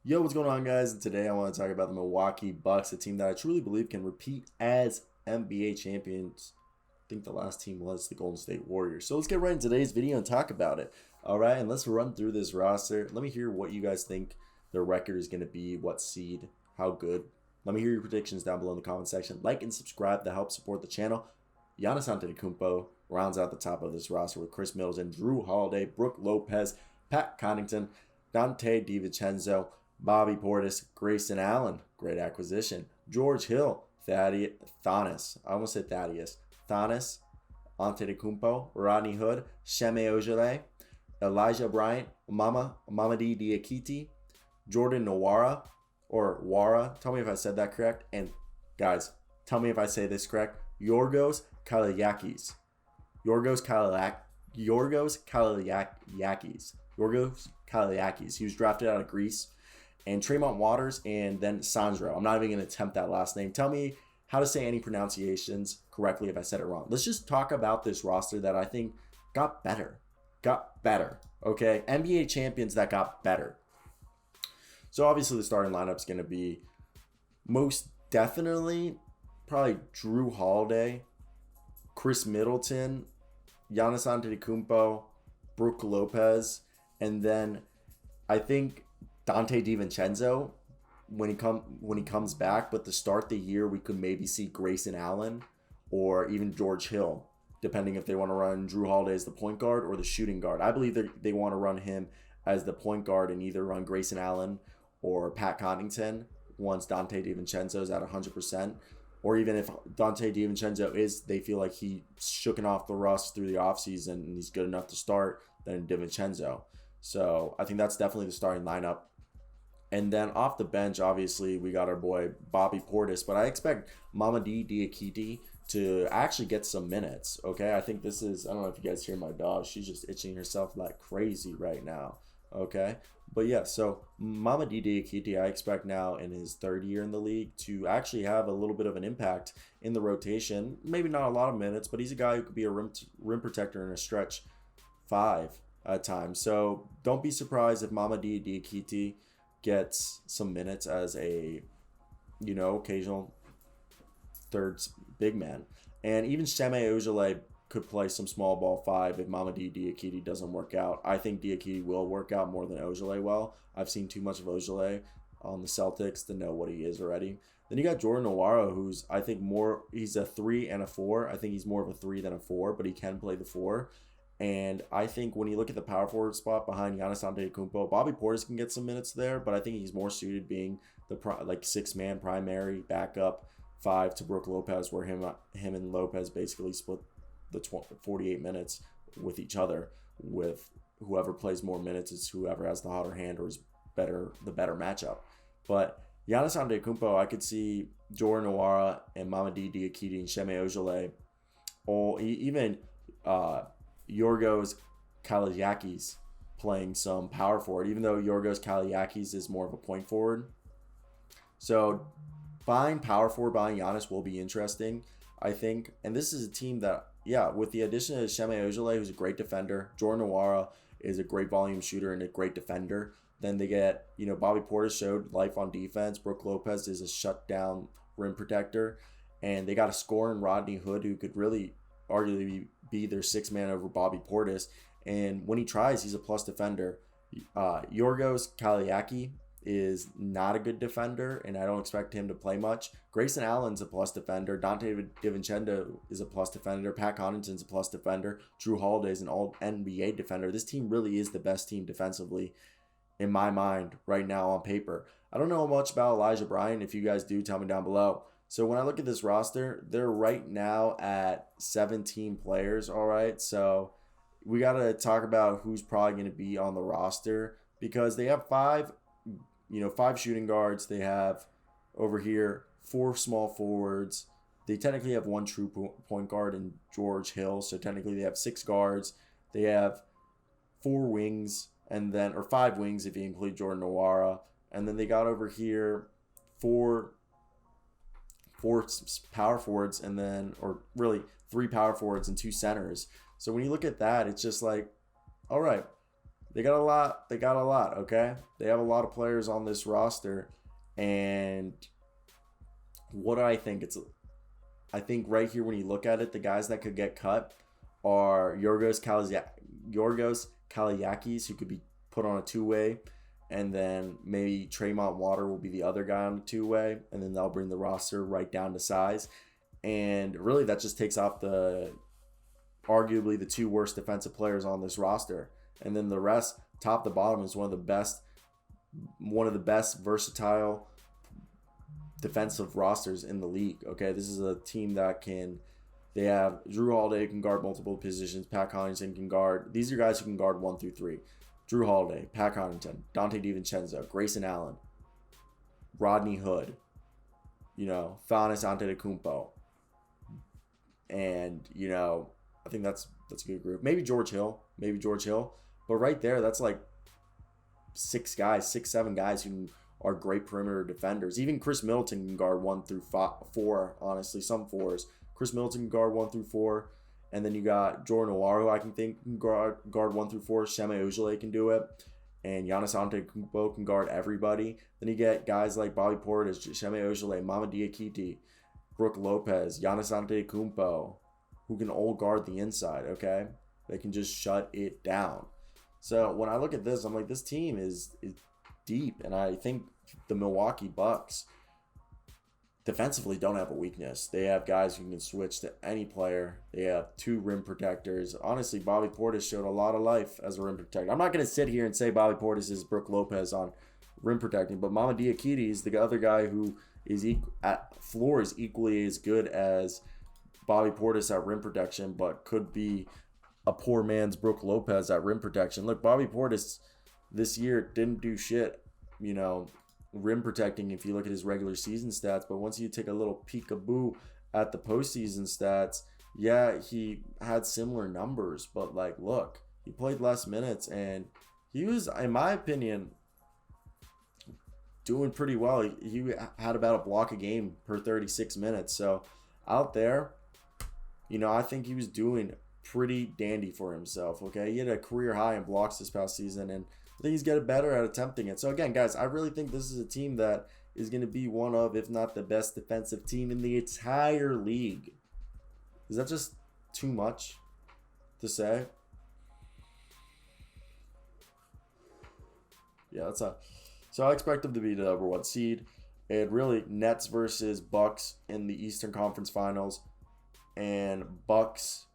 Yo, what's going on, guys? And today I want to talk about the Milwaukee Bucks, a team that I truly believe can repeat as NBA champions. I think the last team was the Golden State Warriors. So let's get right into today's video and talk about it. All right, and let's run through this roster. Let me hear what you guys think their record is going to be, what seed, how good. Let me hear your predictions down below in the comment section. Like and subscribe to help support the channel. Giannis Antetokounmpo rounds out the top of this roster with Chris Middleton, Jrue Holiday, Brook Lopez, Pat Connaughton, Dante DiVincenzo, Bobby Portis, Grayson Allen, great acquisition. George Hill, Thaddeus, I almost said Thaddeus. Thaddeus, Antetokounmpo, Rodney Hood, Sheme Ojale, Elijah Bryant, Mamadi Diakite, Jordan Nwora, or Wara. Tell me if I said that correct. And guys, tell me if I say this correct. Yorgos Kalaiakis. Yorgos Kalaiakis. He was drafted out of Greece. And Tremont Waters, and then Sandro. I'm not even going to attempt that last name. Tell me how to say any pronunciations correctly if I said it wrong. Let's just talk about this roster that I think got better. Okay? NBA champions that got better. So obviously the starting lineup's going to be most definitely probably Jrue Holiday, Chris Middleton, Giannis Antetokounmpo, Brook Lopez, and then I think Dante DiVincenzo when he comes back, but to start the year we could maybe see Grayson Allen or even George Hill, depending if they want to run Jrue Holiday as the point guard or the shooting guard. I believe they want to run him as the point guard and either run Grayson Allen or Pat Connaughton once Dante DiVincenzo is at 100%, or even if Dante DiVincenzo they feel like he shooken off the rust through the offseason and he's good enough to start, then DiVincenzo. So I think that's definitely the starting lineup. And then off the bench, obviously, we got our boy Bobby Portis. But I expect Mamadi Diakite to actually get some minutes, okay? I think this is, I don't know if you guys hear my dog. She's just itching herself like crazy right now, okay? But yeah, so Mamadi Diakite, I expect now in his third year in the league to actually have a little bit of an impact in the rotation. Maybe not a lot of minutes, but he's a guy who could be a rim protector in a stretch 5 at times. So don't be surprised if Mamadi Diakite gets some minutes as a, occasional third big man. And even Sheme Ojale could play some small ball 5 if Mamadi Diakite doesn't work out. I think Diakite will work out more than Ojale will. I've seen too much of Ojale on the Celtics to know what he is already. Then you got Jordan Nwora, who's, I think, he's a 3 and a 4. I think he's more of a 3 than a 4, but he can play the 4. And I think when you look at the power forward spot behind Giannis Antetokounmpo, Bobby Portis can get some minutes there, but I think he's more suited being the 6-man primary backup 5 to Brook Lopez, where him and Lopez basically split the 48 minutes with each other. With whoever plays more minutes is whoever has the hotter hand or is the better matchup. But Giannis Antetokounmpo, I could see Jordan Nwora and Mamadi Diakite and Sheme Ojale, or even Yorgos Kalaiakis playing some power forward, even though Yorgos Kalaiakis is more of a point forward. So buying power forward, buying Giannis will be interesting, I think. And this is a team that, with the addition of Sheme Ojale, who's a great defender, Jordan Nwora is a great volume shooter and a great defender. Then they get, Bobby Portis showed life on defense. Brook Lopez is a shutdown rim protector. And they got a scorer in Rodney Hood who could really arguably be their 6-man over Bobby Portis. And when he tries, he's a plus defender. Yorgos Kalaiakis is not a good defender, and I don't expect him to play much. Grayson Allen's a plus defender. Dante DiVincenzo is a plus defender. Pat Connaughton's a plus defender. Jrue Holiday's an all-NBA defender. This team really is the best team defensively in my mind right now on paper. I don't know much about Elijah Bryant. If you guys do, tell me down below. So when I look at this roster, they're right now at 17 players, all right? So we got to talk about who's probably going to be on the roster because they have 5 shooting guards. They have over here 4 small forwards. They technically have 1 true point guard in George Hill. So technically they have 6 guards. They have 4 wings or 5 wings if you include Jordan Nwora. And then they got over here 4 power forwards or really 3 power forwards and 2 centers. So when you look at that, it's just like, all right, They got a lot. They got a lot. Okay, they have a lot of players on this roster, and what do I think? I think right here when you look at it, the guys that could get cut are Yorgos Kaliakis, who could be put on a two-way, and then maybe Tremont Water will be the other guy on the two-way, and then they'll bring the roster right down to size. And really, that just takes off arguably the two worst defensive players on this roster. And then the rest, top to bottom, is one of the best versatile defensive rosters in the league. Okay, this is a team that they have Jrue Holiday, who can guard multiple positions. Pat Connaughton can guard. These are guys who can guard 1 through 3. Jrue Holiday, Pat Connaughton, Dante DiVincenzo, Grayson Allen, Rodney Hood, Giannis Antetokounmpo. And, I think that's a good group. Maybe George Hill. But right there, that's like 6, 7 guys who are great perimeter defenders. Even Chris Middleton can guard 1 through 4, honestly, some 4s. Chris Middleton can guard 1 through 4. And then you got Jordan Nwora, I can guard 1 through 4. Shema Ojale can do it. And Giannis Antetokounmpo can guard everybody. Then you get guys like Bobby Portis, Shema Ojale, Mama Diakite, Brook Lopez, Giannis Antetokounmpo, who can all guard the inside, okay? They can just shut it down. So when I look at this, I'm like, this team is deep. And I think the Milwaukee Bucks defensively don't have a weakness. They have guys who can switch to any player. They have 2 rim protectors. Honestly, Bobby Portis showed a lot of life as a rim protector. I'm not going to sit here and say Bobby Portis is Brook Lopez on rim protecting, but Mama Diakite is the other guy who is at floor is equally as good as Bobby Portis at rim protection, but could be a poor man's Brook Lopez at rim protection. Look, Bobby Portis this year didn't do shit, rim protecting if you look at his regular season stats, but once you take a little peekaboo at the postseason stats, yeah, he had similar numbers, but look, he played less minutes, and he was, in my opinion, doing pretty well. He had about a block a game per 36 minutes, so out there, I think he was doing pretty dandy for himself, okay? He had a career high in blocks this past season, and I think he's getting better at attempting it. So again, guys, I really think this is a team that is going to be one of, if not the best defensive team in the entire league. Is that just too much to say? Yeah, so I expect them to be the number 1 seed. And really, Nets versus Bucks in the Eastern Conference Finals. And Bucks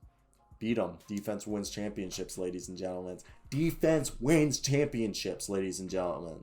beat them. Defense wins championships, ladies and gentlemen. Defense wins championships, ladies and gentlemen.